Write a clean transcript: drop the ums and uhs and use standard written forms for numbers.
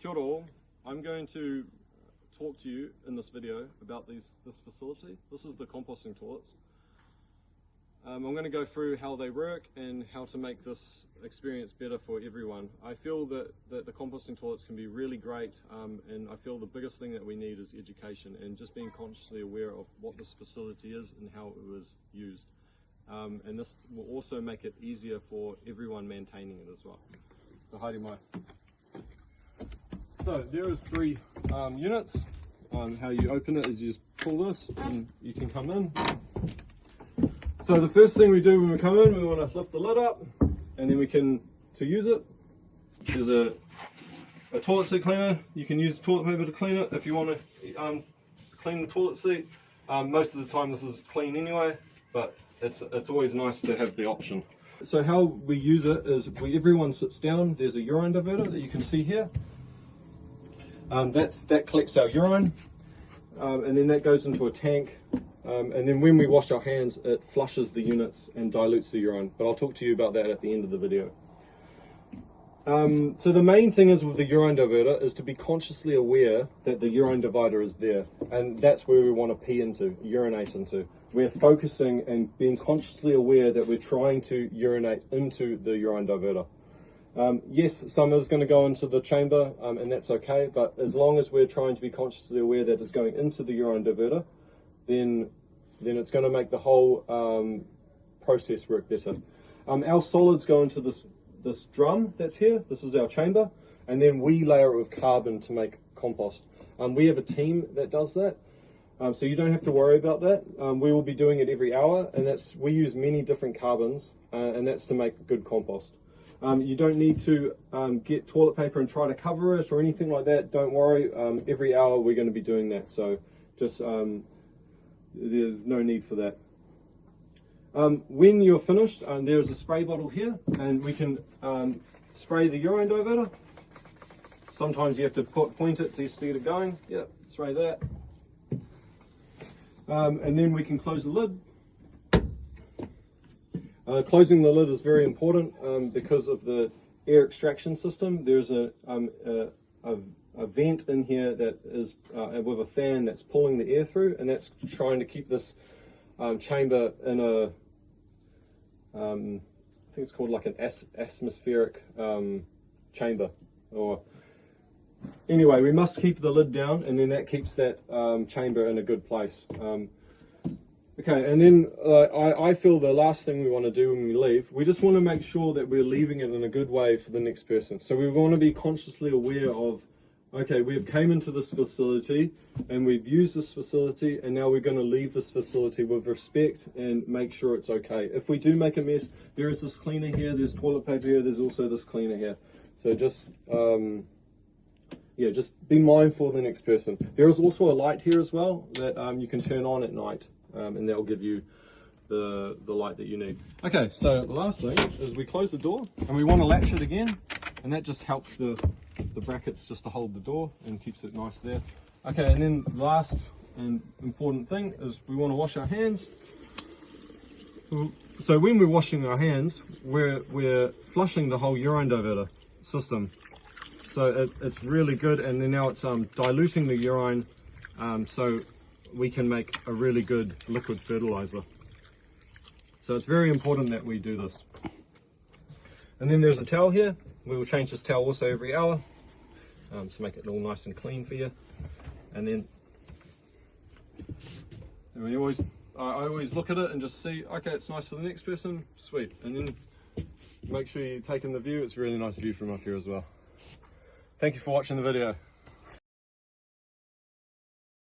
Kia ora all. I'm going to talk to you in this video about this facility. This is the composting toilets. I'm going to go through how they work and how to make this experience better for everyone. I feel that the composting toilets can be really great, and I feel the biggest thing that we need is education and just being consciously aware of what this facility is and how it was used. And this will also make it easier for everyone maintaining it as well. So Heidi, so there is 3 units. How you open it is you just pull this and you can come in. So the first thing we do when we come in, we want to lift the lid up, and then to use it, there's a toilet seat cleaner. You can use toilet paper to clean it if you want to clean the toilet seat. Most of the time this is clean anyway, but it's always nice to have the option. So how we use it is everyone sits down. There's a urine diverter that you can see here. That collects our urine, and then that goes into a tank. And then when we wash our hands, it flushes the units and dilutes the urine. But I'll talk to you about that at the end of the video. So the main thing is with the urine diverter is to be consciously aware that the urine divider is there. And that's where we want to pee into, urinate into. We're focusing and being consciously aware that we're trying to urinate into the urine diverter. Yes, some is going to go into the chamber, and that's okay. But as long as we're trying to be consciously aware that it's going into the urine diverter, then it's going to make the whole process work better. Our solids go into this drum that's here. This is our chamber, and then we layer it with carbon to make compost. We have a team that does that, so you don't have to worry about that. We will be doing it every hour, and we use many different carbons, and that's to make good compost. You don't need to get toilet paper and try to cover it or anything like that. Don't worry. Every hour we're going to be doing that, so just there's no need for that. When you're finished, there's a spray bottle here, and we can spray the urine diverter. Sometimes you have to point it to see it going. Yep, spray that. And then we can close the lid. Closing the lid is very important because of the air extraction system. There's a vent in here that is with a fan that's pulling the air through, and that's trying to keep this chamber in a, I think it's called like an atmospheric chamber. Or anyway, we must keep the lid down, and then that keeps that chamber in a good place. Okay, and then I feel the last thing we want to do when we leave, we just want to make sure that we're leaving it in a good way for the next person. So we want to be consciously aware of, okay, we've came into this facility and we've used this facility, and now we're going to leave this facility with respect and make sure it's okay. If we do make a mess, there is this cleaner here, there's toilet paper here, there's also this cleaner here. So just, just be mindful of the next person. There is also a light here as well that you can turn on at night. And that will give you the light that you need. Okay, so the last thing is we close the door, and we want to latch it again, and that just helps the brackets just to hold the door and keeps it nice there. Okay, and then the last and important thing is we want to wash our hands. So when we're washing our hands, we're flushing the whole urine diverter system. So it's really good, and then now it's diluting the urine, so we can make a really good liquid fertilizer. So it's very important that we do this. And then there's a towel here. We will change this towel also every hour to make it all nice and clean for you. And then I always look at it and just see, okay, it's nice for the next person, sweet. And then make sure you're taking the view. It's a really nice view from up here as well. Thank you for watching the video.